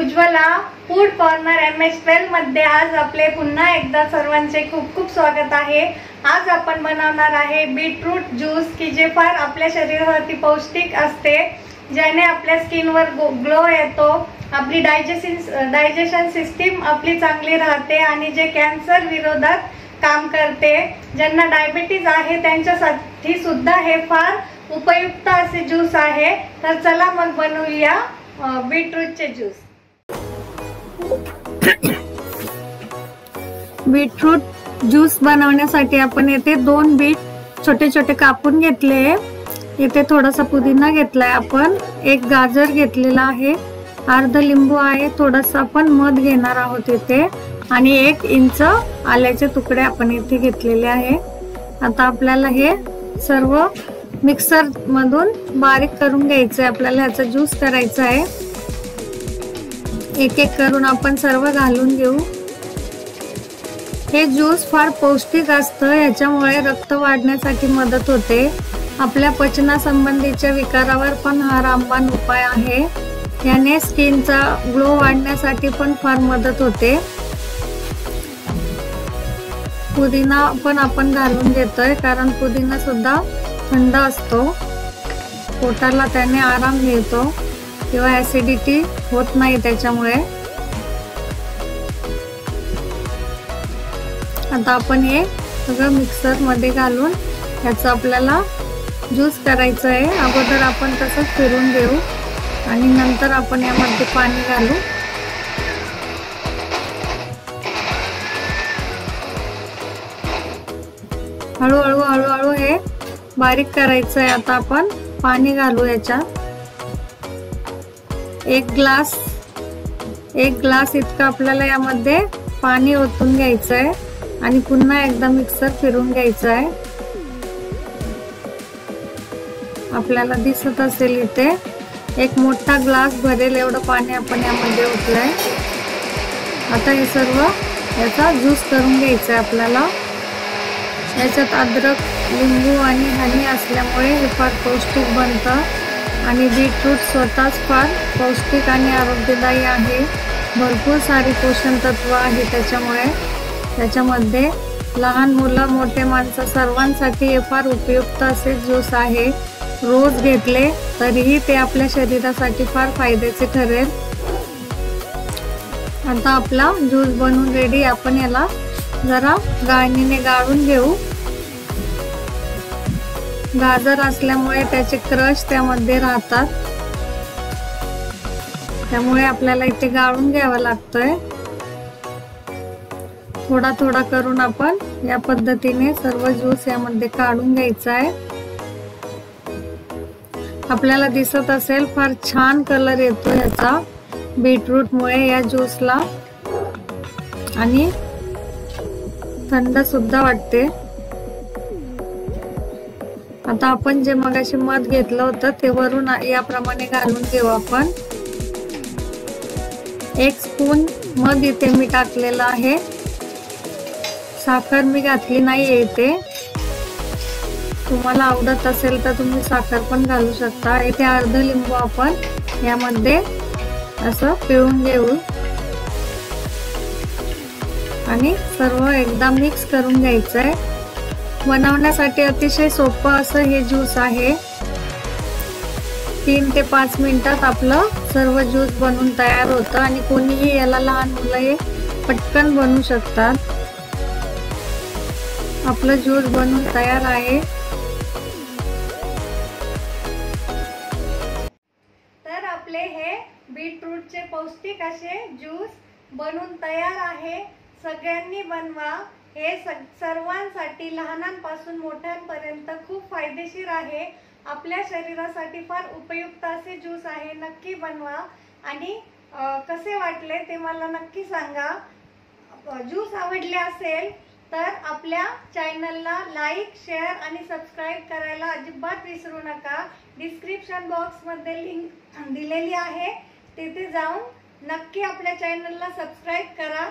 Ujjwala food corner MS12 मध्ये आज आपले पुन्हा एकदा सर्वांचे खूप खूप स्वागत आहे। आज आपण बनवणार आहे बीटरूट ज्यूस की जे फार आपल्या शरीरासाठी पौष्टिक असते, ज्याने आपल्या स्किनवर ग्लो येतो, आपली डायजेशन सिस्टीम आपली चांगली राहते आणि जे कॅन्सर विरोधात काम करते। ज्यांना डायबिटीज आहे त्यांच्यासाठी सुद्धा हे फार उपयुक्त असे ज्यूस आहे। तर चला मग बनवूया बीटरूटचे ज्यूस। बीटरूट ज्यूस बनवण्यासाठी आपण येथे 2 बीट छोटे छोटे कापून घेतले। इथे थोडासा पुदिना घेतलाय आपण, 1 गाजर घेतलेला आहे, अर्ध लिंबू आहे, थोडासा आपण मध घेणार आहोत इथे आणि 1 इंच आल्याचे तुकडे आपण इथे घेतलेले आहे। आता आपल्याला हे सर्व मिक्सर मधून बारीक करून घ्यायचं आहे। आपल्याला ह्याचा ज्यूस करायचा आहे। एक एक करून आपण सर्व घालून घेऊ। हे ज्यूस फार पौष्टिक असतं, याच्यामुळे रक्त वाढण्यासाठी मदत होते। आपल्या पचनासंबंधीच्या विकारावर पण हा रामबाण उपाय आहे। याने स्किनचा ग्लो वाढण्यासाठी पण फार मदत होते। पुदिना पण आपण घालून घेतोय, कारण पुदिना सुद्धा थंड असतो, पोटाला त्याने आराम मिळतो किंवा ऍसिडिटी होत नाही त्याच्यामुळे। आता आपण हे सगळं मिक्सर मध्ये घालून याचा आपल्याला ज्यूस करायचं आहे। अगोदर आपण तसंच फिरून घेऊ आणि नंतर आपण यामध्ये पाणी घालू। हळूहळू हळूहळू हे बारीक करायचं आहे। आता आपण पाणी घालू याच्यात। 1 ग्लास इतकं आपल्याला यामध्ये पाणी ओतून घ्यायचं आहे आणि पुन्हा एकदा मिक्सर फिरून घ्यायचं आहे। आपल्याला दिसत असेल इथे 1 मोठा ग्लास भरेल एवढं पाणी आपण यामध्ये ओतलंय। आता हे सर्व याचा ज्यूस करून घ्यायचं आहे आपल्याला। याच्यात अद्रक, लिंबू आणि हनी असल्यामुळे हे फार पौष्टिक बनतं आणि बीटरूट स्वतःच फार पौष्टिक आणि आरोग्यदायी आहे। भरपूर सारी पोषण तत्व आहे त्याच्यामुळे। त्याच्यामध्ये लहान मुलं, मोठे माणसं सर्वांसाठी हे फार उपयुक्त असे ज्यूस आहे। रोज घेतले तरीही ते आपल्या शरीरासाठी फार फायद्याचे ठरेल। आता आपला ज्यूस बनवून रेडी। आपण याला जरा गाळणीने गाळून घेऊ। गाजर असल्यामुळे त्याचे क्रश त्यामध्ये राहतात, त्यामुळे आपल्याला इथे गाळून घ्यावं लागतंय। थोडा थोडा करून आपण या पद्धतीने सर्व ज्यूस यामध्ये काढून घ्यायचा आहे। आपल्याला दिसत असेल फार छान कलर येतो याचा बीटरूट मुळे या ज्यूसला, आणि थंड सुद्धा वाटते। आता आपण जे मगाशी मध घेतलं होतं ते वरून याप्रमाणे घालून घेऊ आपण। 1 स्पून मध इथे मी टाकलेलं आहे, साखर मी घातली नाहीये इथे। तुम्हाला आवडत असेल तर तुम्ही साखर पण घालू शकता। इथे अर्ध लिंबू आपण यामध्ये असं पिळून घेऊ आणि सर्व एकदा मिक्स करून घ्यायचं आहे। बनवण्यासाठी अतिशय सोपं असं हे ज्यूस आहे। 3 ते 5 मिनिटात आपलं सर्व ज्यूस बनवून तयार होतं आणि कोणीही याला, लहान मुलं हे पटकन बनवू शकतात। आपलं ज्यूस बनवून तयार आहे। तर आपले हे बीटरूटचे पौष्टिक असे ज्यूस बनवून तयार आहे। सगळ्यांनी बनवा। हे सर्वांसाठी, लहानांपासून मोठ्यांपर्यंत खूप फायदेशीर आहे। आपल्या शरीरासाठी फार उपयुक्त असे ज्यूस आहे। नक्की बनवा आणि कसे वाटले ते मला नक्की सांगा। ज्यूस आवडले असेल तर आपल्या चॅनलला लाईक, शेअर आणि सबस्क्राईब करायला अजिबात विसरू नका। डिस्क्रिप्शन बॉक्स मध्ये लिंक दिलेली आहे, तिथे जाऊन नक्की आपल्या चॅनलला सबस्क्राईब करा